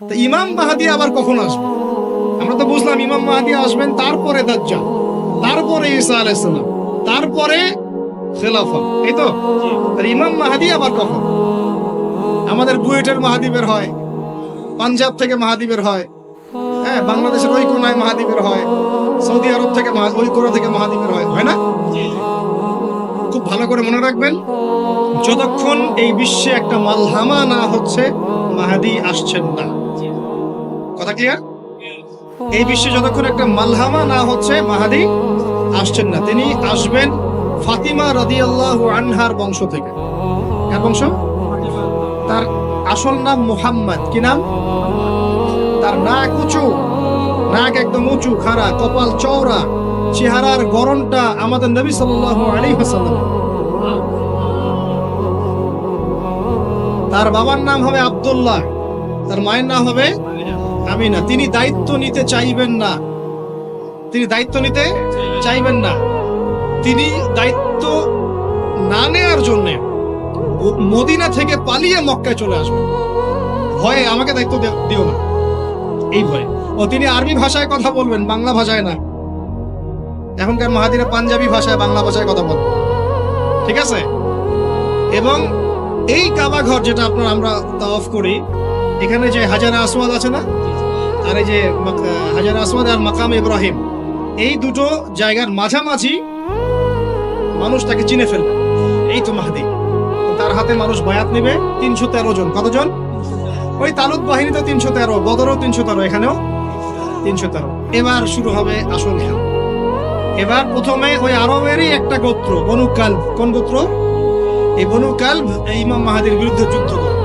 তো ইমাম মাহদী আবার কখন আসবে? আমরা তো বুঝলাম ইমাম মাহদী আসবেন, তারপরে দাজ্জাল, তারপরে ঈসা আলাইহিস সালাম, তারপরে খেলাফত, এই তো। আর ইমাম মাহদী আবার কখন? আমাদের বুয়েটের মাহদী বের হয়, পাঞ্জাব থেকে মাহদী বের হয়, হ্যাঁ, বাংলাদেশের ওই কোনায় মাহদী বের হয়, সৌদি আরব থেকে ওই কোনা থেকে মাহদী বের হয়, হয় না? খুব ভালো করে মনে রাখবেন, যতক্ষণ এই বিশ্বে একটা মালহামা না হচ্ছে মাহদী আসছেন না। কথা ক্লিয়ার? এই বিশ্বে যতক্ষণ একটা মালহামা না হচ্ছে মাহদী আসছেন না। তিনি আসবেন ফাতিমা রাদিয়াল্লাহু আনহার বংশ থেকে। কার বংশ? তার আসল নাম মুহাম্মদ। কি নাম? তার নাক উঁচু, নাক একদম উঁচু, খাড়া, কপাল চওড়া, চেহারার গড়নটা আমাদের নবী সাল্লাল্লাহু আলাইহি ওয়াসাল্লাম। তার বাবার নাম হবে আব্দুল্লাহ, তার মায়ের নাম হবে আমিনা। তিনি দায়িত্ব নিতে চাইবেন না, তিনি দায়িত্ব নিতে চাইবেন না। তিনি দায়িত্ব না নেওয়ার জন্য মদিনা থেকে পালিয়ে মক্কায় চলে আসবেন। ভয়ে আমাকে দায়িত্ব দিও না, এই ভয়ে। ও তিনি আরবি ভাষায় কথা বলবেন, বাংলা ভাষায় না। এখনকার মাহাদিরা পাঞ্জাবি ভাষায়, বাংলা ভাষায় কথা বলবেন, ঠিক আছে? এবং এই কাবা ঘর যেটা আপনার আমরা তাওয়াফ করি, এখানে যে হাজারে আসওয়াদ আছে না, আর এই যে হাজারে আসওয়াদ আর মাকাম ইব্রাহিম, এই দুটো জায়গার মাঝামাঝি মানুষ তাকে চিনে ফেলবে, এই তো মাহদী। তার হাতে মানুষ বায়াত নেবে 313 জন। কতজন? ওই তালুত বাহিনীতে 313, বদরও 313, এখানেও 313। এবার শুরু হবে আসল খেলা। এবার প্রথমে ওই আরবেরই একটা গোত্র, বনু কালব। কোন গোত্র? এই বনু কালব এই ইমাম মাহদীর বিরুদ্ধে যুদ্ধ করে,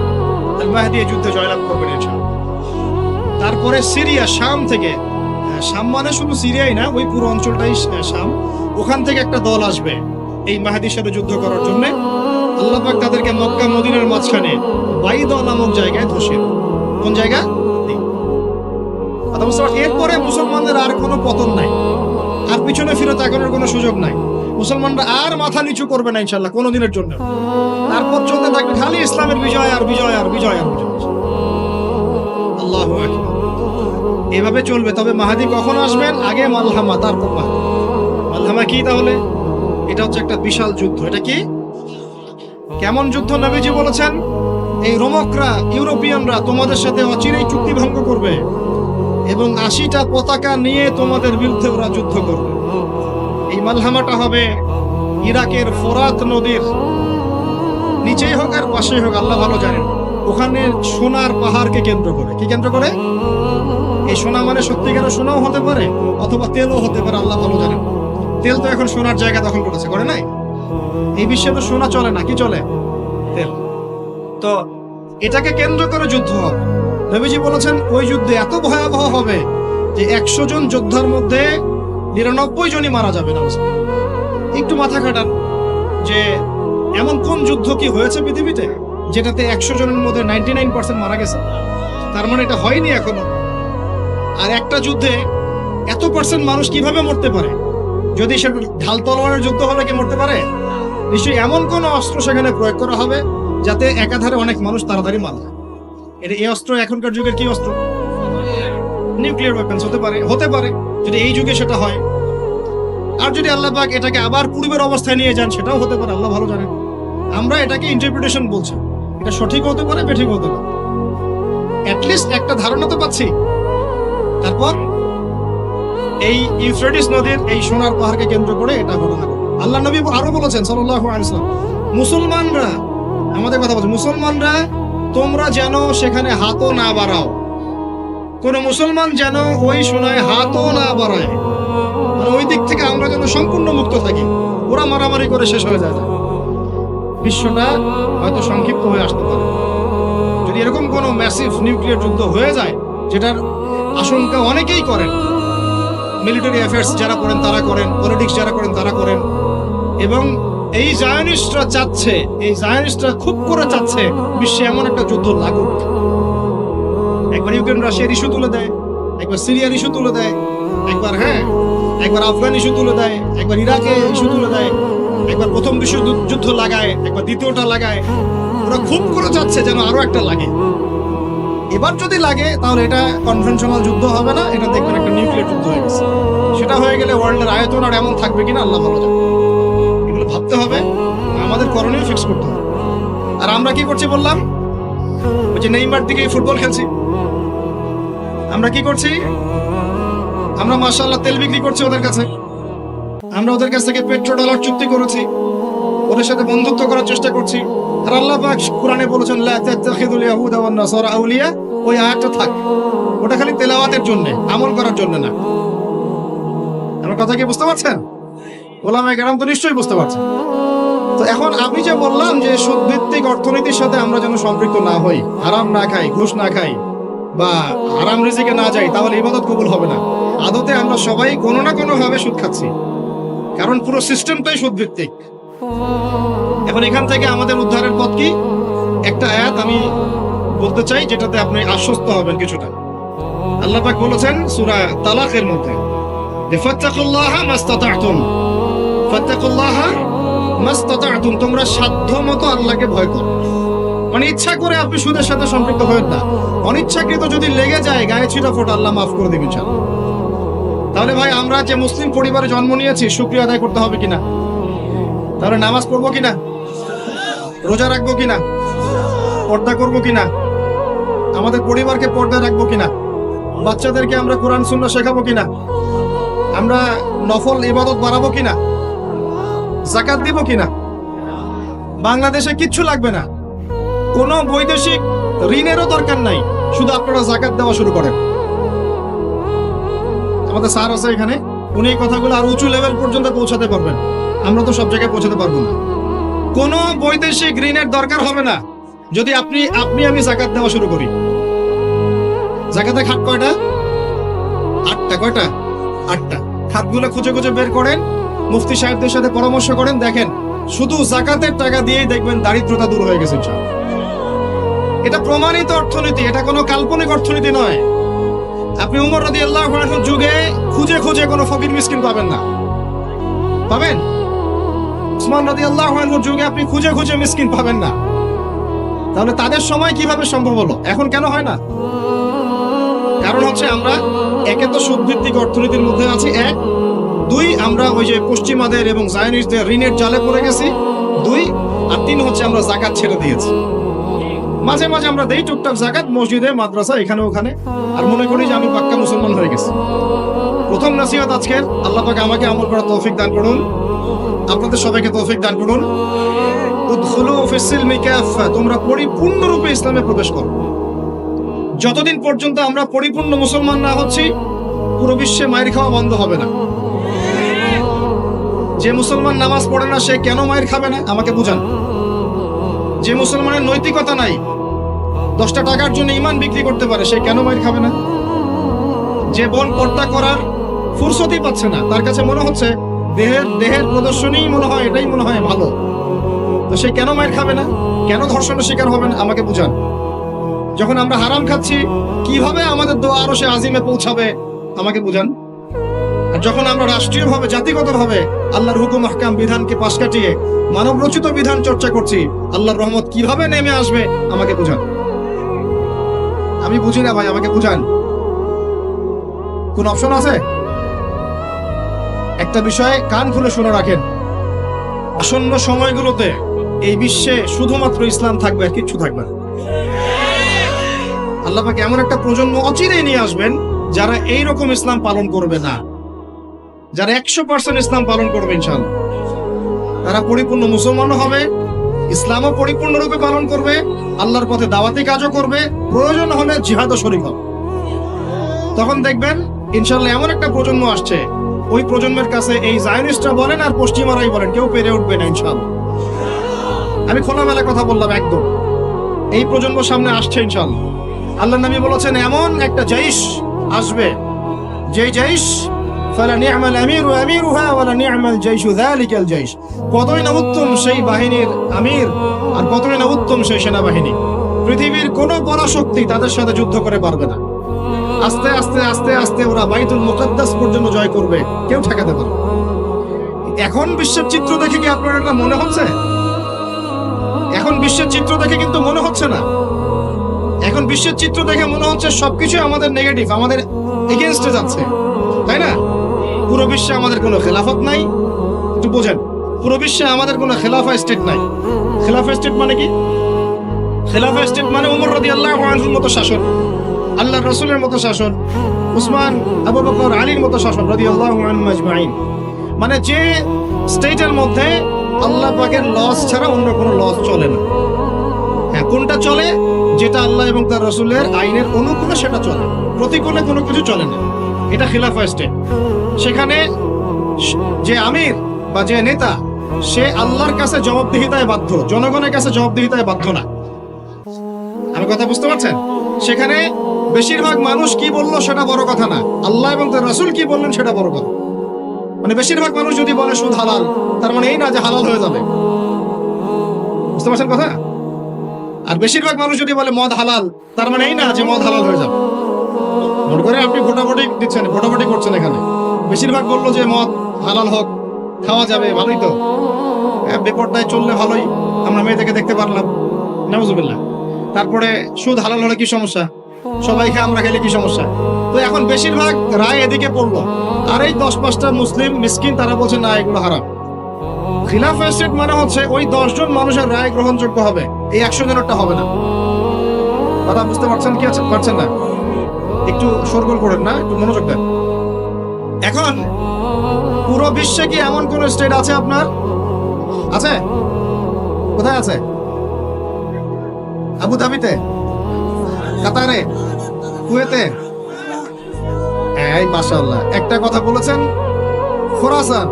আল মাহদী এই যুদ্ধে জয়লাভ করবেন ইনশাআল্লাহ। তারপরে সিরিয়া, শাম থেকে, শাম মানে শুধু সিরিয়াই না, ওই পুরো অঞ্চলটাই শাম, ওখান থেকে একটা দল আসবে এই মাহদীর সাথে যুদ্ধ করার জন্য। আল্লাহ পাক তাদেরকে মক্কা মদিনার মাঝখানে বাইদা নামক জায়গায় ধসিয়ে দেন। কোন জায়গা? এরপরে মুসলমানদের আর কোনো পতন নাই, আর পিছনে ফিরে তাকানোর কোনো সুযোগ নাই। মুসলমানরা আর মাথা নিচু করবে না ইনশাআল্লাহ কোনোদিনের জন্য। তারপর চলতে থাকবে খালি ইসলামের বিজয় আর বিজয় আর বিজয় আর বিজয়। আল্লাহু আকবার। এভাবে চলবে। তবে মাহদী কখন আসবেন? আগে মালহামা, তারপর মাহদী। মালহামা কি তাহলে? এটা হচ্ছে একটা বিশাল যুদ্ধ। এটা কি? কেমন যুদ্ধ? নবীজি বলেছেন, এই রোমকরা, ইউরোপিয়ানরা তোমাদের সাথে অচিরেই চুক্তি ভঙ্গ করবে এবং 80টা পতাকা নিয়ে তোমাদের বিরুদ্ধে ওরা যুদ্ধ করবে। এই মালহামাটা হবে ইরাকের ফোরাত নদীর নিচেই হোক আর পাশেই হোক, আল্লাহ ভালো জানেন। ওখানে সোনার পাহাড়কে কেন্দ্র করে। কি কেন্দ্র করে? এই সোনা মানে সত্যিকারের সোনাও হতে পারে, অথবা তেলও হতে পারে, আল্লাহ ভালো জানেন। তেল তো এখন সোনার জায়গা দখল করেছে, করে নাই? এই বিশ্বে তো সোনা চলে না, কি চলে? তেল। তো এটাকে কেন্দ্র করে যুদ্ধ হবে। নবীজি বলেছেন ওই যুদ্ধে এত ভয়াবহ হবে যে 100 জন যোদ্ধার মধ্যে 99 জনই মারা যাবে না। একটু মাথা খাটান যে এমন কোন যুদ্ধ কি হয়েছে পৃথিবীতে যেটাতে 100 জনের মধ্যে 99% মারা গেছে? তার মানে এটা হয়নি এখনো। আর একটা যুদ্ধে এত পার্সেন্ট মানুষ কিভাবে মরতে পারে? যদি সেটা ঢাল তলোয়ারের যুদ্ধ হলে কি মরতে পারে? নিশ্চয়ই এমন কোন অস্ত্র সেখানে প্রয়োগ করা হবে যাতে একাধারে অনেক মানুষ তাড়াতাড়ি মারা যায়। এই অস্ত্র এখনকার যুগের কি অস্ত্র? নিউক্লিয়ার ওয়েপন্স হতে পারে, হতে পারে যদি এই যুগে সেটা হয়। আর যদি আল্লাহ পাক এটাকে আবার পূর্বের অবস্থায় নিয়ে যান, সেটাও হতে পারে, আল্লাহ ভালো জানেন। আমরা এটাকে ইন্টারপ্রিটেশন বলছি, এটা সঠিক হতে পারে, বেঠিক হতে পারে, অ্যাটলিস্ট একটা ধারণা তো পাচ্ছি। তারপর এই ইউফ্রেটিস নদীর এই সোনার পাহাড়কে কেন্দ্র করে এটা ঘটনা ঘটে। আল্লাহ নবী আরো বলেছেন সাল্লাল্লাহু আলাইহি ওয়াসাল্লাম, মুসলমানরা, আমাদের কথা বলছে, মুসলমানরা তোমরা যেন সেখানে হাতও না বাড়াও। কোন মুসলমান যেন ওই সোনায় হাতও না বাড়ায়, মানে ওই দিক থেকে আমরা যেন সম্পূর্ণ মুক্ত থাকি। ওরা মারামারি করে শেষ হয়ে যায়, বিশ্বটা হয়তো সংক্ষিপ্ত হয়ে আসতে পারে। যদি এরকম কোনো ম্যাসিভ নিউক্লিয়ার যুদ্ধ হয়ে যায়, যেটার আশঙ্কা অনেকেই করেন, মিলিটারি অ্যাফেয়ার্স যারা করেন তারা করেন, পলিটিক্স যারা করেন তারা করেন, এবং এই জায়নিস্টরা চাচ্ছে, এই জায়নিস্টরা খুব করে চাচ্ছে বিশ্বে এমন একটা যুদ্ধ লাগুক। একবার ইউক্রেন রাশিয়ার ইস্যু তুলে দেয়, একবার সিরিয়ার ইস্যু তুলে দেয়, একবার আফগান ইস্যু তুলে দেয়, একবার ইরাকে ইস্যু তুলে দেয়, একবার প্রথম বিশ্বযুদ্ধ লাগায়, একবার দ্বিতীয়টা লাগায়। ওরা খুব করে চাচ্ছে যেন আরো একটা লাগে। এবার যদি লাগে তাহলে এটা কনভেনশনাল যুদ্ধ হবে না, এটা দেখবেন একটা নিউক্লিয়ার যুদ্ধ হয়ে গেছে। সেটা হয়ে গেলে ওয়ার্ল্ডের আয়তন আর এমন থাকবে কিনা আল্লাহ ভালো জানে। এগুলো ভাবতে হবে, আমাদের করণীয় ফিক্স করতে হবে। আর আমরা কি করছি বললাম, ওই যে নেইমার দিকে ফুটবল খেলছি। আমরা কি করছি, আমরা মাশাআল্লাহ তেল বিক্রি করছি ওদের কাছে, আমরা ওদের কাছ থেকে পেট্রো ডলার চুক্তি করেছি, ওদের সাথে বন্ধুত্ব করার চেষ্টা করছি। আর আল্লাহ পাক কোরআনে বলেছেন লা তাত্তাখিযুল ইয়াহুদা ওয়ান নাসারা আউলিয়া, ওই আয়াতটা থাক, ওটা খালি তেলাওয়াতের জন্য, আমল করার জন্য না। আমার কথা কি বুঝতে পারছেন? ওলামায়ে কেরাম তো নিশ্চয়ই বুঝতে পারছেন। তো এখন আমি যে বললাম যে সুদ ভিত্তিক অর্থনীতির সাথে আমরা যেন সম্পৃক্ত না হই, হারাম না খাই, ঘুষ না খাই, বা হারাম রিজিকে না যাই, তাহলে ইবাদত কবুল হবে না। আদতে আমরা সবাই কোনো না কোনো ভাবে সুদ খাচ্ছি, কারণ পুরো সিস্টেমটাই সুদ ভিত্তিক। এখন এখান থেকে আমাদের উদ্ধারের পথ কি? একটা আয়াত আমি বলতে চাই, যেটাতে আপনি আশ্বস্ত হবেন কিছুটা। আল্লাহ পাক বলেছেন সূরা তালাকের মধ্যে, ফাত্তাকুল্লাহা মাস্তাতা'তুম, ফাত্তাকুল্লাহা মাস্তাতা'তুম, তোমরা সাধ্যমতো আল্লাহকে ভয় করো। মানে ইচ্ছা করে আপনি সুদের সাথে সম্পৃক্ত হবেন না, অনিচ্ছাকৃত যদি লেগে যায় গায়ে ছিটা ফোটা, আল্লাহ মাফ করে দিবেন ইনশাআল্লাহ। তাহলে ভাই আমরা যে মুসলিম পরিবারে জন্ম নিয়েছি, শুকরিয়া আদায় করতে হবে কিনা? তাহলে নামাজ পড়বো কিনা, রোজা রাখবো কিনা, পর্দা করবো কিনা, আমাদের পরিবারকে পর্দা রাখবো কিনা, বাচ্চাদেরকে আমরা কোরআন সুন্নাহ শেখাবো কিনা, আমরা নফল ইবাদত বাড়াবো কিনা, যাকাত দিব কিনা। বাংলাদেশে কিচ্ছু লাগবে না, কোনো বৈদেশিক ঋণেরও দরকার নাই, শুধু আপনারা যাকাত দেওয়া শুরু করেন। আমাদের স্যার আছে এখানে, উনি এই কথাগুলো আর উঁচু লেভেল পর্যন্ত পৌঁছাতে পারবেন, আমরা তো সব জায়গায় পৌঁছাতে পারবো না। কোনো বৈদেশিক ঋণের দরকার হবে না যদি আমি যাকাত দেওয়া শুরু করি। যাকাতের খাত কয়টা? 8টা। কয়টা? 8টা। খাতগুলো খুঁজে খুঁজে বের করেন, মুফতি সাহেবদের সাথে পরামর্শ করেন, দেখেন শুধু যাকাতের টাকা দিয়েই দেখবেন দারিদ্রতা দূর হয়ে গেছে ইনশাআল্লাহ। এটা প্রমাণিত অর্থনীতি, এটা কোনো কাল্পনিক অর্থনীতি নয়। আপনি উমর রাদিয়াল্লাহু আনহুর যুগে খুঁজে খুঁজে কোনো ফকির মিসকিন পাবেন না, পাবেন? উসমান রাদিয়াল্লাহু আনহুর যুগে আপনি খুঁজে খুঁজে মিসকিন পাবেন না। তাহলে তাদের সময় কিভাবে সম্ভব হলো, এখন কেন হয় না? কারণ হচ্ছে আমরা একে তো সুদভিত্তিক অর্থনীতির মধ্যে আছি, 1, 2 আমরা ওই যে পশ্চিমাদের এবং জায়নিস্টদের ঋণের জালে পড়ে গেছি, 2, আর 3 হচ্ছে আমরা যাকাত ছেড়ে দিয়েছি। মাঝে মাঝে আমরা দেই টুকটাক যাকাত মসজিদে, মাদ্রাসা, এখানে ওখানে, আর মনে করি যে আমি পাক্কা মুসলমান হয়ে গেছি। প্রথম নসিহত আজকের, আল্লাহ পাক আমাকে আমল করার তৌফিক দান করুন, আপনাদের সবাইকে তৌফিক দান করুন। উদখুলু ফিস সিলমি কাফা, তোমরা পরিপূর্ণরূপে ইসলামে প্রবেশ করো। যতদিন পর্যন্ত আমরা পরিপূর্ণ মুসলমান না হচ্ছি, পুরো বিশ্বে মায়ের খাওয়া বন্ধ হবে না। যে মুসলমান নামাজ পড়ে না, সে কেন মায়ের খাবে না আমাকে বুঝান। যে মুসলমানের নৈতিকতা নাই, 10টা টাকার জন্য ঈমান বিক্রি করতে পারে, সে কেন মায়ের খাবে না? যে বোন পর্দা করার ফুরসতই পাচ্ছে না, তার কাছে মনে হচ্ছে দেহের প্রদর্শনী মনে হয়, এটাই মনে হয় ভালো, তো সে কেন মায়ের খাবে না? কেন ধর্ষণের শিকার হবে না আমাকে বুঝান। যখন আমরা হারাম খাচ্ছি, কিভাবে আমাদের দোয়া আরো সে আজিমে পৌঁছাবে আমাকে বুঝান। আর যখন আমরা রাষ্ট্রীয়ভাবে, জাতিগতভাবে আল্লাহর হুকুম আহকাম বিধানকে পাশ কাটিয়ে মানব রচিত বিধান চর্চা করছি, আল্লাহর রহমত কিভাবে নেমে আসবে আমাকে বুঝান। আমি বুঝি না ভাই, আমাকে বুঝান। কোন অপশন আছে? একটা বিষয় কান খুলে শুনে রাখেন, আসন্ন সময়গুলোতে এই বিশ্বে শুধুমাত্র ইসলাম থাকবে, আর কিচ্ছু থাকবে না। আল্লাহ পাক এমন একটা প্রজন্ম অচিরেই নিয়ে আসবেন যারা এইরকম ইসলাম পালন করবে না, যারা 100% ইসলাম পালন করবে ইনশাআল্লাহ। তারা পরিপূর্ণ মুসলমানও হবে, ইসলামও পরিপূর্ণরূপে পালন করবে, আল্লাহর পথে দাওয়াতি কাজও করবে, প্রয়োজন হলে জিহাদও শরীক হবে। তখন দেখবেন ইনশাআল্লাহ এমন একটা প্রজন্ম আসছে, ওই প্রজন্মের কাছে এই জায়নিস্টরা বলেন আর পশ্চিমারাই বলেন, কেউ পেরে উঠবে না ইনশাআল্লাহ। আমি খোলামেলা কথা বললাম, একদম এই প্রজন্ম সামনে আসছে ইনশাআল্লাহ। আল্লাহ নবী বলেছেন এমন একটা জাইশ আসবে, যেই জাইশ ফালা নি'মাল আমিরু আমিরুহা ওয়ালা নি'মাল জাইশু যালিকাল জাইশ, কতই না উত্তম সেই বাহিনীর আমির আর কতই না উত্তম সেই সেনাবাহিনী। পৃথিবীর কোনো পরাশক্তি তাদের সাথে যুদ্ধ করে পারবে না। আস্তে আস্তে আস্তে আস্তে ওরা বাইতুল মুকাদ্দাস পর্যন্ত জয় করবে, কেউ ঠেকাতে পারবে। এখন বিশ্বের চিত্র দেখে কি আপনার এটা মনে হচ্ছে? এখন বিশ্বের চিত্র দেখে কিন্তু মনে হচ্ছে না। এখন বিশ্বের চিত্র দেখে মনে হচ্ছে সবকিছু আমাদের নেগেটিভ, আমাদের এগেইনস্টে যাচ্ছে, তাই না? পুরো বিশ্বে আমাদের কোনো খেলাফত নাই। একটু বোঝেন, পুরো বিশ্বে আমাদের কোনো খেলাফা স্টেট নাই। খেলাফা স্টেট মানে কি? খেলাফা স্টেট মানে ওমর রাদিয়াল্লাহু আনহুর মতো শাসন, আল্লাহর রাসূলের মতো শাসন, উসমান, আবু বকর, আলীর মতো শাসন রাদিয়াল্লাহু আনহুম আজমাইন। মানে যে স্টেটের মধ্যে আল্লাহ পাকের লস ছাড়া অন্য কোনো লস চলে না। হ্যাঁ, কোনটা চলে? যেটা আল্লাহ এবং তার রাসূলের আইনের অনুকূলে সেটা চলে, প্রতিকূলে কোনো কিছু চলে না। এটা খিলাফা স্টেট। সেখানে যে আমির বা যে নেতা, সে আল্লাহর কাছে জবাবদিহিতায় বাধ্য, জনগণের কাছে জবাবদিহিতায় বাধ্য না। আমি কথা বুঝতে পারছেন? সেখানে বেশিরভাগ মানুষ কি বললো সেটা বড় কথা না, আল্লাহ এবং তার রাসূল কি বললেন সেটা বড় কথা। মানে বেশিরভাগ মানুষ যদি বলে সুদ হালাল, তার মানে এই না যে হালাল হয়ে যাবে। বুঝতে পারছেন কথা? আর বেশিরভাগ মানুষ যদি বলে মদ হালাল, তার মানে এই না যে মদ হালাল হয়ে যাবে। মনে করে আপনি ভোটাভুটি দিচ্ছেন, ভোটাভুটি করছেন, এখানে বেশিরভাগ বললো যে মদ হালাল হোক, খাওয়া যাবে, ভালোই তো, বেপরদায় চললে ভালোই, আমরা মেয়েদেরকে দেখতে পারলাম, নাউজুবিল্লাহ। তারপরে সুদ হালাল হলে কি সমস্যা? সবাই খায়, আমরা খেলে কি সমস্যা? তো এখন বেশিরভাগ রায় এদিকে পড়লো, আর এই 10-5টা মুসলিম মিসকিন তারা বলছে না এগুলো হারাম। খিলাফা স্টেট মানে হচ্ছে ওই 10 জন মানুষের রায় গ্রহণযোগ্য হবে, এই 100 জনেরটা হবে না। কথা বুঝতে পারছেন কি? পারছেন না? একটু শোরগোল করেন না, একটু মনোযোগ দেন। এখন পুরো বিশ্বে কি এমন কোন স্টেট আছে আপনার? আছে? কোথায় আছে? আবুধাবিতে, কাতারে, কুয়েতে? এই মাশাআল্লাহ, একটা কথা বলেছেন। খোরাসান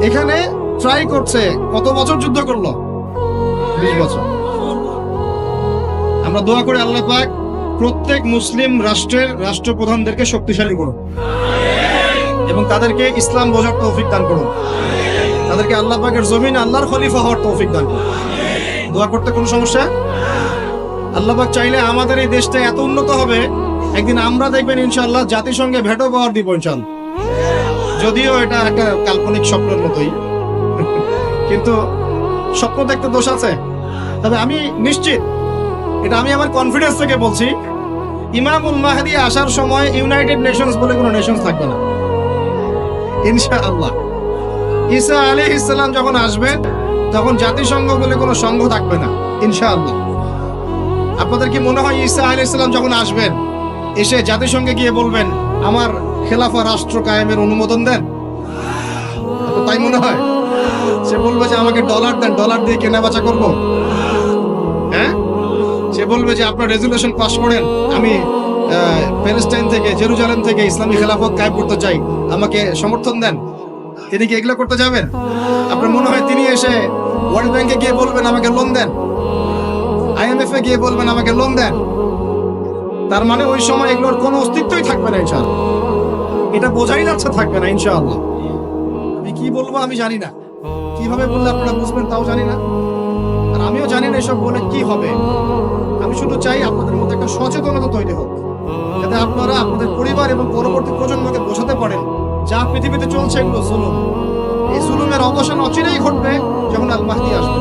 এখানে ট্রাই করছে, কত বছর যুদ্ধ করলো? 20 বছর। আমরা দোয়া করি আল্লাহ পাক প্রত্যেক মুসলিম রাষ্ট্রের রাষ্ট্রপ্রধানদেরকে শক্তিশালী করুন এবং তাদেরকে ইসলাম বোঝার তৌফিক দান করুন, তাদেরকে আল্লাহ পাকের জমিনে আল্লাহর খলিফা হওয়ার তৌফিক দান করুন। দোয়া করতে কোনো সমস্যা? আল্লাহ পাক চাইলে আমাদের এই দেশটা এত উন্নত হবে, একদিন আমরা দেখবেন ইনশাআল্লাহ জাতিসংঘে ভেটো পাওয়ার দিব ইনশাআল্লাহ। যদিও এটা একটা কাল্পনিক স্বপ্নের মতোই, কিন্তু স্বপ্ন দেখতে দোষ আছে। তবে আমি নিশ্চিত, এটা আমি আমার কনফিডেন্স থেকে বলছি, ইমামুল মাহদি আসার সময় ইউনাইটেড নেশনস বলে কোনো নেশনস থাকবে না ইনশাআল্লাহ। ঈসা আলাইহিস সালাম যখন আসবেন, তখন জাতিসংঘ বলে কোনো সংঘ থাকবে না ইনশাআল্লাহ। আপনাদের কি মনে হয় ঈসা আলাইহিস সালাম যখন আসবেন, এসে জাতিসংঘে গিয়ে বলবেন আমার খেলাফা রাষ্ট্র কায়েমের অনুমোদন দেন? তাই মনে হয়? সে বলবে যে আমাকে ডলার দেন, ডলার দিয়ে কেনাবেচা করবো। হ্যাঁ, সে বলবে যে আপনার রেজুলেশন পাস করেন, আমি প্যালেস্টাইন থেকে, জেরুজালেম থেকে ইসলামী খেলাফত কায়েম করতে চাই, আমাকে সমর্থন দেন। তিনি কি এগুলো করতে যাবেন? আপনার মনে হয় তিনি এসে ওয়ার্ল্ড ব্যাংকে গিয়ে বলবেন আমাকে লোন দেন, IMF এ গিয়ে বলবেন আমাকে লোন দেন? তার মানে ওই সময় এগুলোর কোনো অস্তিত্বই থাকবে না ইনশাআল্লাহ। এটা বোঝাই যাচ্ছে থাকবে না ইনশাআল্লাহ। আমি কি বলবো আমি জানি না, কিভাবে বললে আপনারা বুঝবেন তাও জানি না, আর আমিও জানি না এসব বলে কি হবে। আমি শুধু চাই আপনাদের মধ্যে একটা সচেতনতা তৈরি হোক, যাতে আপনারা আপনাদের পরিবার এবং পরবর্তী প্রজন্মকে বোঝাতে পারেন যা পৃথিবীতে চলছে এগুলো জুলুম। এই জুলুমের অবসান অচিরেই ঘটবে যখন আল মাহদি আসবে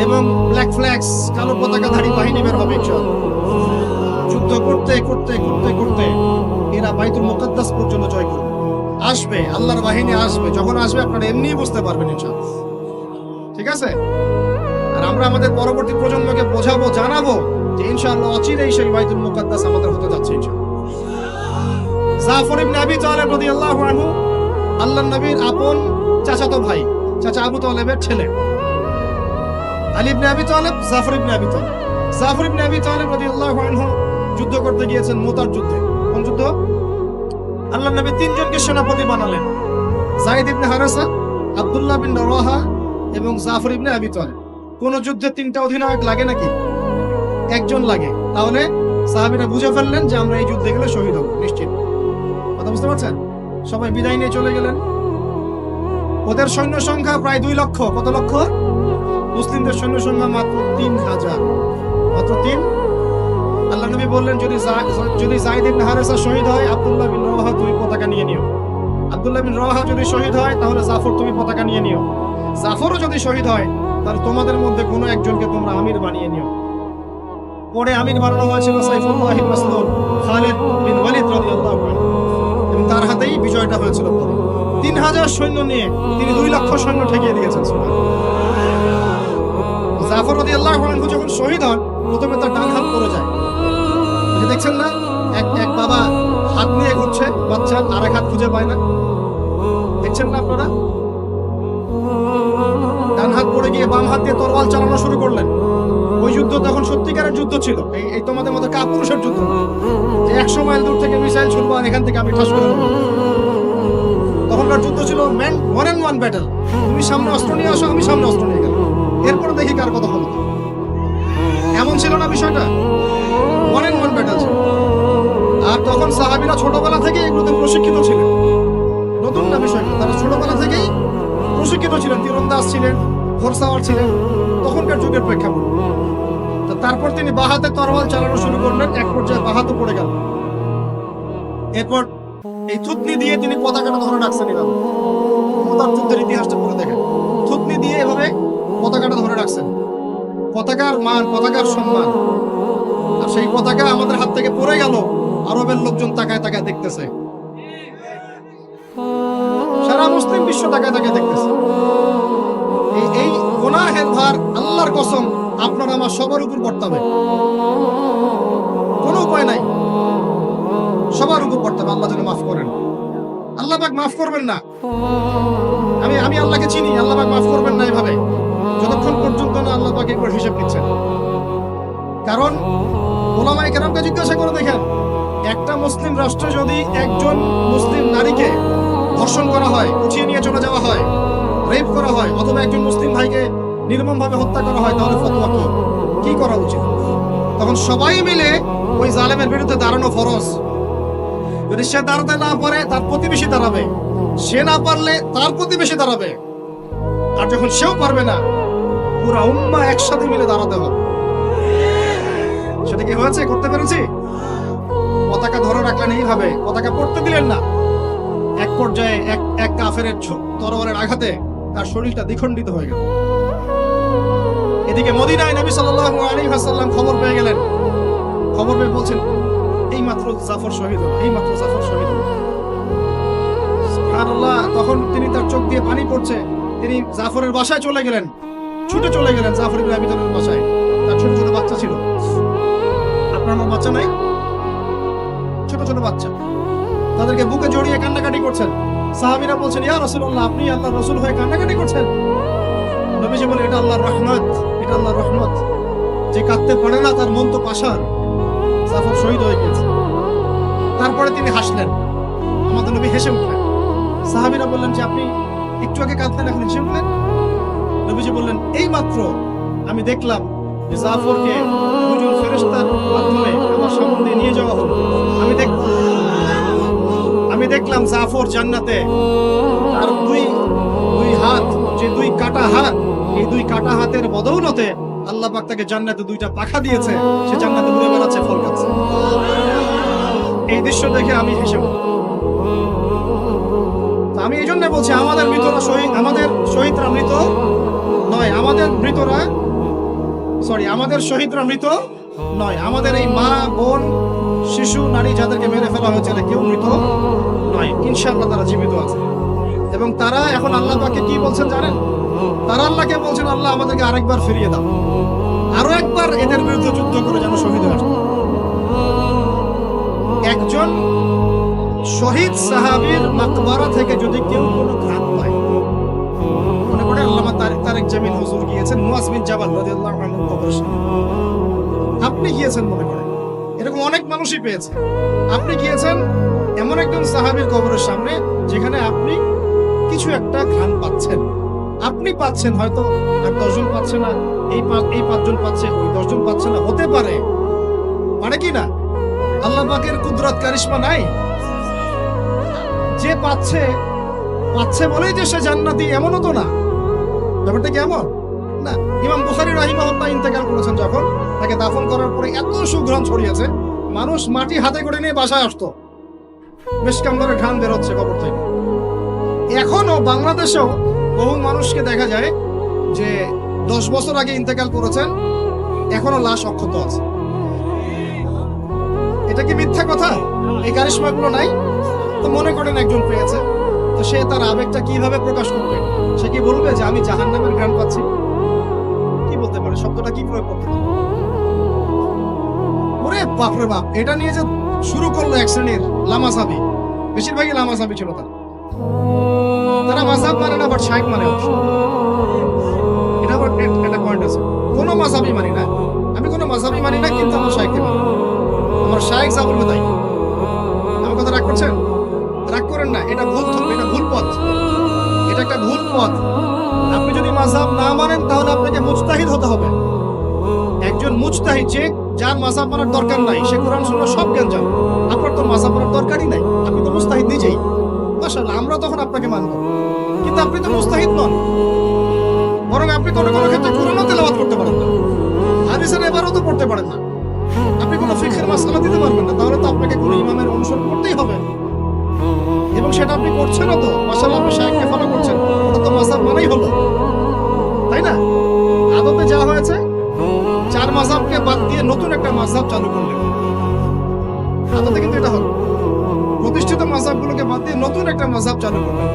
এবং ব্ল্যাক ফ্ল্যাগস, কালো পতাকাধারী বাহিনী বের হবে ইনশাআল্লাহ। যুদ্ধ করতে করতে করতে করতে এরা বাইতুল মুকাদ্দাস পর্যন্ত জয় করবে। আসবে, আল্লাহর বাহিনী আসবে। যখন আসবে আপনারা এমনিই বুঝতে পারবেন ইনশাআল্লাহ। ঠিক আছে? আর আমরা আমাদের পরবর্তী প্রজন্মকে বোঝাবো, জানাবো যে ইনশাআল্লাহ অচিরেই সেই বাইতুল মুকাদ্দাস আমাদের হতে যাচ্ছে ইনশাআল্লাহ। জাফর ইবনে আবি তালেব রাদিয়াল্লাহু আনহু আল্লাহর নবীর আপন চাচাতো ভাই, চাচা আবু তালেবের ছেলে। আলী ইবনে আবি তালেব, জাফর ইবনে আবি তালেব। জাফর ইবনে আবি তালেব রাদিয়াল্লাহু আনহু যুদ্ধ করতে গিয়েছেন মুতার যুদ্ধে। কোন যুদ্ধ? আল্লাহর নবী 3 জনকে সেনাপতি বানালেন, যায়েদ ইবনে হারেসা, আব্দুল্লাহ বিন রাওয়াহা এবং জাফর ইবনে আবি তালেব। কোন যুদ্ধে 3টা অধিনায়ক লাগে নাকি? একজন লাগে। তাহলে সাহাবীরা বুঝে ফেললেন যে আমরা এই যুদ্ধে গেলে শহীদ হব নিশ্চিত। কথা বুঝতে পারছেন? সবাই বিদায় নিয়ে চলে গেলেন। ওদের সৈন্য সংখ্যা প্রায় 2 লক্ষ। কত লক্ষ? মুসলিমদের সৈন্য সংখ্যা মাত্র 3000, মাত্র 3। আল্লাহ নবী বললেন যদি যায়েদ ইবনে হারেসা শহীদ হয়, আব্দুল্লাহ বিন রাওয়াহা তুমি পতাকা নিয়ে নিও। আব্দুল্লাহ বিন রাওয়াহা যদি শহীদ হয়, তাহলে জাফর তুমি পতাকা নিয়ে নিও। জাফরও যদি শহীদ হয়, তাহলে তোমাদের মধ্যে কোনো একজনকে তোমরা আমির বানিয়ে নিও। পরে আমির বানানো হয়েছিল সাইফুল্লাহ মাসলুল খালিদ বিন ওয়ালিদ রাদিয়াল্লাহু আনহু, এবং তার হাতেই বিজয়টা হয়েছিল। পরে 3000 সৈন্য নিয়ে তিনি 2 লক্ষ সৈন্য ঠেকিয়ে দিয়েছেন। জাফর রাদিয়াল্লাহু আনহু যখন শহীদ হন, প্রথমে তার ডান হাত পড়ে যায়। দেখছেন না, এক বাবা হাত নিয়ে ঘুরছে, বাচ্চা আর এক হাত খুঁজে পায় না, দেখছেন না আপনারা? ডান হাত পড়ে গিয়ে বাম হাত দিয়ে তরোয়াল চালানো শুরু করলেন। ওই যুদ্ধ তখন সত্যিকারের যুদ্ধ ছিল, এই তোমাদের মতো কাপুরুষের যুদ্ধ, যে 100 মাইল দূর থেকে মিসাইল ছুড়বো আর এখান থেকে আমি ঠাস করে দেবো। তখনকার যুদ্ধ ছিল man one and one battle, তুমি সামনে অস্ত্র নিয়ে আসো, আমি সামনে অস্ত্র নিয়ে গেলাম, এরপরে দেখি কার কথা হলো। এমন ছিল না বিষয়টা, ওয়ান অ্যান্ড ওয়ান ব্যাটল ছিল। আর তখন সাহাবীরা ছোটবেলা থেকে এগুলোতে প্রশিক্ষিত ছিলেন, নতুন না বিষয়টা, তারা ছোটবেলা থেকেই প্রশিক্ষিত ছিলেন, তীরন্দাজ ছিলেন, ঘোড়সাওয়ার ছিলেন, তখনকার যুগের প্রেক্ষাপট। তারপর তিনি বাহাতে তরোয়াল চালানো শুরু করলেন, এক পর্যায়ে বাহাতে পড়ে গেল। এরপর এই থুতনি দিয়ে তিনি পতাকাটা ধরে রাখছেন। এভাবে মুতার যুদ্ধের ইতিহাসটা পড়ে দেখেন, থুতনি দিয়ে এভাবে পতাকাটা ধরে রাখছেন। পতাকার মান, পতাকার সম্মান। আর সেই পতাকা আমাদের হাত থেকে পড়ে গেল, আরবের লোকজন তাকায় তাকায় দেখতেছে, সারা মুসলিম বিশ্ব তাকায় তাকায় দেখতেছে। এই গুনাহের ভার আল্লাহর কসম আপনার আমার সবার উপর বর্তাবে, কোনো উপায় নাই, সবার উপর বর্তাবে। আল্লাহ যেন মাফ করেন, আল্লাহ পাক মাফ করবেন না। আমি আল্লাহকে চিনি, আল্লাহ পাক মাফ করবেন না এভাবে, যতক্ষণ পর্যন্ত না আল্লাহ পাক একবার হিসাব নিচ্ছেন। কারণ ওলামায়ে কেরামকে জিজ্ঞাসা করে দেখেন, একটা মুসলিম রাষ্ট্রে যদি একজন মুসলিম নারীকে ধর্ষণ করা হয়, উঠিয়ে নিয়ে চলে যাওয়া হয়, রেপ করা হয়, অথবা একজন মুসলিম ভাইকে নির্মমভাবে হত্যা করা হয়, তাহলে ফতোয়া কি করা উচিত? তখন সবাই মিলে ওই জালেমের বিরুদ্ধে দাঁড়ানো ফরজ। যদি সে দাঁড়াতে না পারে, তার প্রতিবেশী দাঁড়াবে, সে না পারলে তার প্রতিবেশী দাঁড়াবে, আর যখন সেও পারবে না, পুরা উম্মাহ একসাথে মিলে দাঁড়াতে হবে। সেটা কি হয়েছে? করতে পেরেছি? পতাকা ধরে রাখলেন এইভাবে, পতাকা পড়তে দিলেন না। এক পর্যায়ে এক কাফেরের তরবারের আঘাতে তার শরীরটা দ্বিখণ্ডিত হয়ে গেল। এদিকে মদিনায় নবী সাল্লাল্লাহু আলাইহি ওয়াসাল্লাম খবর পেয়ে গেলেন। খবর পেয়ে বলছেন, এইমাত্র জাফর শহীদ হলো, এইমাত্র জাফর শহীদ হলো। সুবহানাল্লাহ। তখন তিনি, তার চোখ দিয়ে পানি পড়ছে, তিনি জাফরের বাসায় চলে গেলেন, ছুটে চলে গেলেন জাফর ইবনে আবি তালিবের বাসায়। তার ছোট ছোট বাচ্চা ছিল। আপনার আমার বাচ্চা নাই? ছোট ছোট বাচ্চা, তাদেরকে বুকে জড়িয়ে কান্নাকাটি করছেন। সাহাবীরা বলছেন, ইয়া রাসূলুল্লাহ, আপনি আল্লাহর রাসূল হয়ে কান্নাকাটি করছেন? নবীজি বলেন, এটা আল্লাহর রহমত, এটা আল্লাহর রহমত। যে কাঁদতে পারে না তার মন তো পাষাণ। জাফর শহীদ হয়ে গেছে। তারপরে তিনি হাসলেন, আমাদের নবী হেসে উঠলেন। সাহাবীরা বললেন যে, আপনি একটু আগে কাঁদলেন, এখন হেসে উঠলেন? নবীজি বললেন, এই মাত্র আমি দেখলাম যে জাফরকে দুজন ফেরেশতার মাধ্যমে আমার সামনে দিয়ে নিয়ে যাওয়া হলো। আমি দেখলাম জাফর জান্নাতে, আর দুই হাত, যে দুই কাটা হাত, এই দুই কাটা হাতের বদৌলতে আল্লাহ পাক তাকে জান্নাতে 2টা পাখা দিয়েছে, সে জান্নাতে ঘুরে বেড়াচ্ছে, ফল খাচ্ছে। এই দৃশ্য দেখে আমি হেসে উঠলাম। আমি এই জন্য বলছি, আমাদের মৃতরা শহীদ, আমাদের শহীদরা মৃত নয়, আমাদের শহীদরা মৃত নয়। আমাদের এই মা, বোন, শিশু, নারী যাদেরকে মেরে ফেলা হয়েছে, কেউ মৃত নয়, ইনশাআল্লাহ তারা জীবিত আছে। এবং তারা এখন আল্লাহ পাককে কি বলছেন জানেন? তারা আল্লাহকে বলছেন, আল্লাহ আমাদেরকে আরেকবার ফিরিয়ে দাও, আরো একবার এদের বিরুদ্ধে যুদ্ধ করে যেন শহীদ হয়ে আসে। একজন শহীদ সাহাবীর মাকবারা থেকে যদি কেউ কোনো ঘাত পায়, মনে করে আল্লামা তারেক জামিল হুজুর গিয়েছেন মুয়াজ বিন জাবাল রাদিয়াল্লাহু আনহুর কবরের সামনে, আপনি গিয়েছেন, মনে করেন এরকম অনেক মানুষই পেয়েছে, আপনি গিয়েছেন এমন একজন সাহাবীর কবরের সামনে যেখানে আপনি কিছু একটা ঘ্রাণ পাচ্ছেন, আপনি পাচ্ছেন, হয়তো আর 10 জন পাচ্ছে না, এই 5 জন পাচ্ছে, ওই 10 জন পাচ্ছে না, হতে পারে কি না? আল্লাহ পাকের কুদরত কারিশমা নাই? যে পাচ্ছে বলেই যে সে জান্নাতি, এমনও তো না। ব্যাপারটা কেমন না? ইমাম বুখারী রাহিমাহুল্লাহ ইন্তেকাল করেছেন, যখন তাকে দাফন করার পরে এত সুঘ্রাণ ছড়িয়েছে, মানুষ মাটি হাতে করে নিয়ে বাসায় আসতো, বেশ কেমন করে ঘ্রাণ বেরোচ্ছে কবর থেকে। এখনো বাংলাদেশেও বহু মানুষকে দেখা যায় যে 10 বছর আগে ইন্তেকাল করেছেন, এখনো লাশ অক্ষত আছে। এটা কি মিথ্যা কথা? এই কারিশমা গুলো নাই? তো মনে করেন একজন পেয়েছে, তো সে তার আবেগটা কিভাবে প্রকাশ করবে? সে কি বলবে যে আমি জাহান্নামের ঘ্রাণ পাচ্ছি? কি বলতে পারে? শব্দটা কি প্রয়োগ করতে পারে? ওরে বাপরে বাপ, এটা নিয়ে যে শুরু করলো এক শ্রেণীর লামাসাবি, বেশিরভাগই লামাসাবি ছিল তারা মাযহাব মানে না, বাট শাইখ মানে অবশ্য। এটা আবার একটা পয়েন্ট আছে, কোনো মাযহাবই মানি না, আমি কোনো মাযহাবই মানি না, কিন্তু আমার শাইখকে মানি, আমার শাইখ যা বলবে তাই। আমার কথা রাগ করছেন? রাগ করেন না, এটা ভুল, এটা ভুল পথ, এটা একটা ভুল পথ। আপনি যদি মাযহাব না মানেন তাহলে আপনাকে মুজতাহিদ হতে হবে। একজন মুজতাহিদ, যে যার মাযহাব মানার দরকার নাই, সে কোরআন সুন্নাহ সব জ্ঞান জানে। আপনার তো মাযহাব মানার দরকারই নাই, আপনি তো মুজতাহিদ নিজেই। মাশাআল্লাহ, আমরা তখন আপনাকে মানব, কিন্তু আপনি তো মুজতাহিদ নন। বরং আপনি কোনো কোনো ক্ষেত্রে কোরআনও তেলাওয়াত করতে পারেন না, হাদিসের ইবারতও পড়তে পারেন না, আপনি কোনো ফিকহের মাসআলা দিতে পারবেন না। তাহলে তো আপনাকে কোনো ইমামের অনুসরণ করতেই হবে, এবং সেটা আপনি করছেনও তো। মাশাআল্লাহ, আপনি শাইখকে ফলো করছেন, ওটা তো মাযহাব মানেই হলো, তাই না? আদতে যা হয়েছে, চার মাযহাবকে বাদ দিয়ে নতুন একটা মাযহাব চালু করলেন। আদতে কিন্তু এটা হলো, প্রতিষ্ঠিত মাযহাবগুলোকে বাদ দিয়ে নতুন একটা মাযহাব চালু করলেন।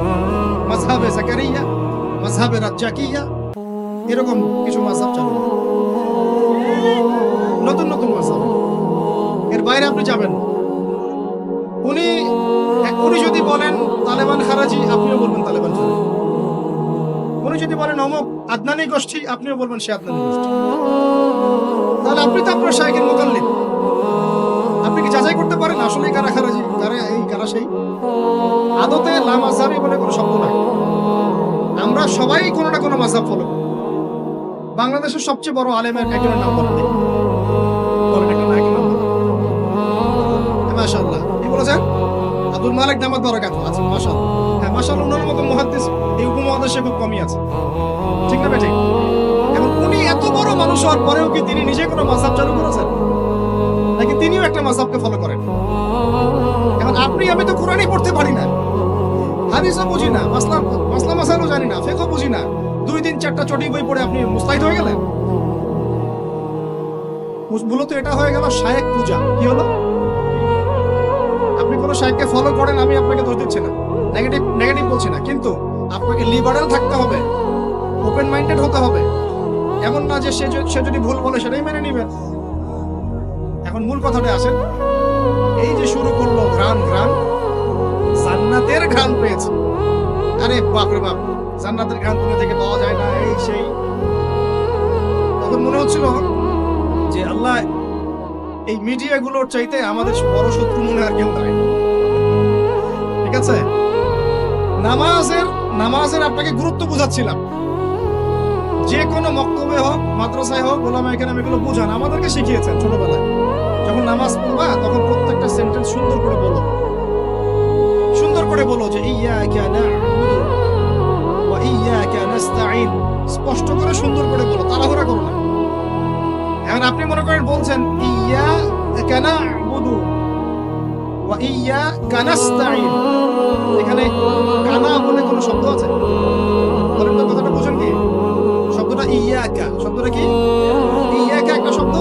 মাযহাবে জাকারিয়া, মাযহাবে রাজ্জাকিয়া, এরকম কিছু মাযহাব চালু করলেন, নতুন নতুন মাযহাব। এর বাইরে আপনি যাবেন না। উনি যদি বলেন তালেবান খারাজি, আপনিও বলবেন তালেবান খারাজি। উনি যদি বলেন অমুক আদনানি গোষ্ঠী, আপনিও বলবেন সে আদনানি গোষ্ঠী। তাহলে আপনি তো আপনার শাইখের মুকাল্লিদ। আপনি কি যাচাই করতে পারেন আসলে কারা খারাজি, কারা এই, কারা সেই? আদতে লা মাযহাবি বলে কোনো শব্দ নাই। আমরা সবাই কোনো না কোনো মাযহাব ফলো করি। বাংলাদেশের সবচেয়ে বড় আলেমের একজনের নাম বলেন, বলেন একটা নায়কের নাম বলেন। মাশাআল্লাহ, কি বলেছেন? আব্দুল মালিক দামাত বারাকাতুহু আছে। মাশাআল্লাহ, হ্যাঁ মাশাআল্লাহ, ওনার মতো মুহাদ্দিস এই উপমহাদেশে খুব কমই আছে, ঠিক না বেঠিক? এবং উনি এত বড় মানুষ হওয়ার পরেও কি তিনি নিজে কোনো মাযহাব চালু করেছেন, নাকি তিনিও একটা মাযহাবকে ফলো করেন? এখন আপনি আমি তো কোরআনই পড়তে পারি না, হাদিসও বুঝি না, মাসলা মাসাইলও জানি না, ফিকহ বুঝি না, 2-3-4টা চটি বই পড়ে আপনি মুস্তাহিদ হয়ে গেলেন? মূলত এটা হয়ে গেল শায়েখ পূজা। কি হলো? আপনি কোনো শায়েখকে ফলো করেন, আমি আপনাকে দোষ দিচ্ছি না, নেগেটিভ বলছি না, কিন্তু আপনাকে লিবারাল থাকতে হবে, ওপেন মাইন্ডেড হতে হবে। এমন না যে সে যদি ভুল বলে সেটাই মেনে নিবেন। এখন মূল কথাটা আসেন, এই যে শুরু করলো ঘ্রাণ, জান্নাতের ঘ্রাণ পেয়েছে। আরে বাপরে বাপ, জান্নাতের ঘ্রাণ দুনিয়া থেকে পাওয়া যায় না, এই সেই। তখন মনে হচ্ছিল যে আল্লাহ, এই মিডিয়াগুলোর চাইতে আমাদের বড় শত্রু মনে আর কেউ নাই। ঠিক আছে, নামাজের আপনাকে গুরুত্ব বুঝাচ্ছিলাম। যে কোনো মক্তবে হোক, মাদ্রাসায় হোক, ওলামা এখানে এগুলো বুঝান, আমাদেরকে শিখিয়েছেন ছোটবেলায়। যখন নামাজ পড়বা তখন প্রত্যেকটা সেন্টেন্স সুন্দর করে বলো যে ইয়্যাকা না'বুদু ওয়া ইয়্যাকা নাস্তাঈন, স্পষ্ট করে সুন্দর করে বলো, তাড়াহুড়া করো না। এখন আপনি মনে করেন বলছেন ইয়্যাকা না'বুদু ওয়া ইয়্যাকা নাস্তাঈন, এখানে কানা বলে কোনো শব্দ আছে? বলেন তো, কথাটা বুঝেন কি? শব্দটা ইয়্যাকা, শব্দটা কি? ইয়্যাকা একটা শব্দ,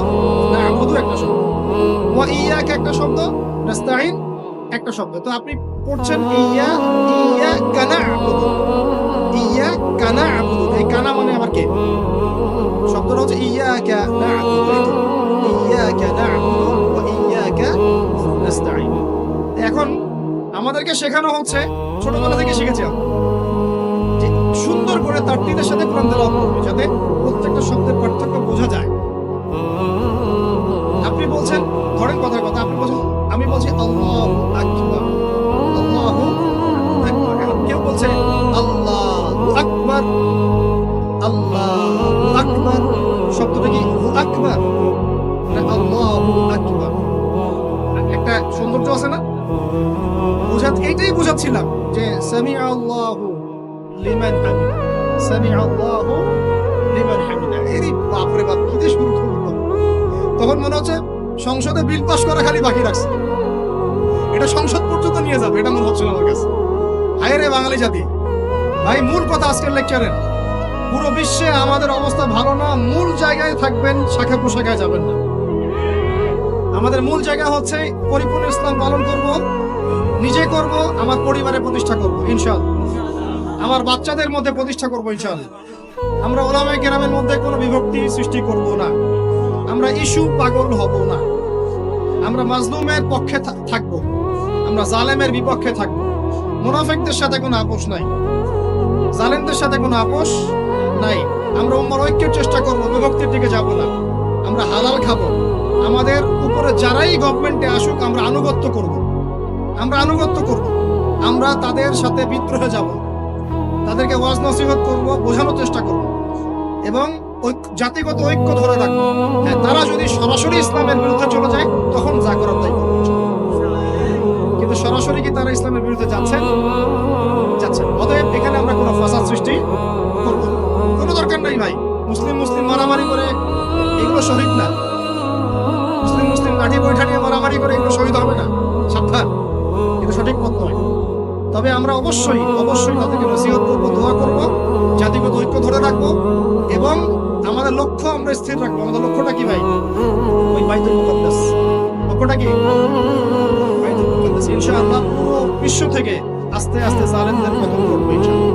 না'বুদু একটা শব্দ, ওয়া ইয়্যাকা একটা শব্দ, নাস্তাঈন একটা শব্দ। তো আপনি পড়ছেন ইয়্যাকা না'বুদু, ইয়্যাকা না'বুদু, এই কানা মানে আবার কে? শব্দটা হচ্ছে ইয়্যাকা না'বুদু, ইয়্যাকা না'বুদু ওয়া ইয়্যাকা নাস্তাঈন। এখন আমাদেরকে শেখানো হচ্ছে, ছোটবেলা থেকে শিখেছি আমরা, যে সুন্দর করে তারতিলের সাথে কোরআন তেলাওয়াত করবে, যাতে প্রত্যেকটা শব্দের পার্থক্য বোঝা যায়। আপনি বলছেন, ধরেন কথার কথা, আপনি বলছেন, আমি বলছি আল্লাহু আকবার, আল্লাহু আকবার। এখন কেউ বলছে আল্লাহু আকবার, আল্লাহু আকবার, শব্দটা কি আকবার না আল্লাহু আকবার? একটা সৌন্দর্য আছে না? এইটাই বুঝাচ্ছিলাম যে সামিআ আল্লাহু লিমান হামিদা, সামিআ আল্লাহু লিমান হামিদা। এই বাপরে বাপ, কি দিয়ে শুরু করলো! তখন মনে হচ্ছে সংসদে বিল পাস করা খালি বাকি রাখছে, এটা সংসদ পর্যন্ত নিয়ে যাবে, এটা মনে হচ্ছিল আমার কাছে। হায় রে বাঙালি জাতি! ভাই, মূল কথা আজকের লেকচারের, পুরো বিশ্বে আমাদের অবস্থা ভালো না, মূল জায়গায় থাকবেন, শাখা প্রশাখায় যাবেন না। আমাদের মূল জায়গা হচ্ছে পরিপূর্ণ ইসলাম পালন করব, নিজে করব, আমার পরিবারে প্রতিষ্ঠা করব ইনশাআল্লাহ, আমার বাচ্চাদের মধ্যে প্রতিষ্ঠা করব ইনশাআল্লাহ। আমরা উলামায়ে কেরামের মধ্যে কোনো বিভক্তি সৃষ্টি করব না, আমরা ইস্যু পাগল হব না, আমরা মাজলুমের পক্ষে থাকব, আমরা জালেমের বিপক্ষে থাকব। মুনাফিকদের সাথে কোনো আপোষ নাই, জালেমদের সাথে কোনো আপোষ নাই। আমরা উম্মার ঐক্যের চেষ্টা করব, বিভক্তির দিকে যাব না। আমরা হালাল খাবো, আমাদের উপরে যারাই গভর্নমেন্টে আসুক আমরা আনুগত্য করব, আমরা আনুগত্য করব, আমরা তাদের সাথে বিদ্রোহে যাব, তাদেরকে ওয়াজ নসিহত করব, বোঝানোর চেষ্টা করব এবং জাতিগত ঐক্য ধরে রাখবো। হ্যাঁ, তারা যদি সরাসরি ইসলামের বিরুদ্ধে চলে যায় তখন যা করার তাই করবো, কিন্তু সরাসরি কি তারা ইসলামের বিরুদ্ধে যাচ্ছেন? যাচ্ছেন। অতএব এখানে আমরা কোনো ফাসাদ সৃষ্টি করব না, কোনো দরকার নাই ভাই। মুসলিম মুসলিম মারামারি করে এগুলো শহীদ না, মুসলিম মুসলিম লাঠি বৈঠা নিয়ে মারামারি করে এগুলো শহীদ হবে না, সাবধান, কিন্তু সঠিক পথ নয়। তবে আমরা অবশ্যই অবশ্যই তাদেরকে নসিহত করবো, দোয়া করবো, জাতিগত ঐক্য ধরে রাখবো এবং আমাদের লক্ষ্য আমরা স্থির রাখবো। আমাদের লক্ষ্যটা কি ভাই? ওই বাইতুল মুকাদ্দাস। লক্ষ্যটা কি? বাইতুল মুকাদ্দাস। ইনশাআল্লাহ পুরো বিশ্ব থেকে আস্তে আস্তে জালেমদের পতন ঘটবে ইনশাআল্লাহ।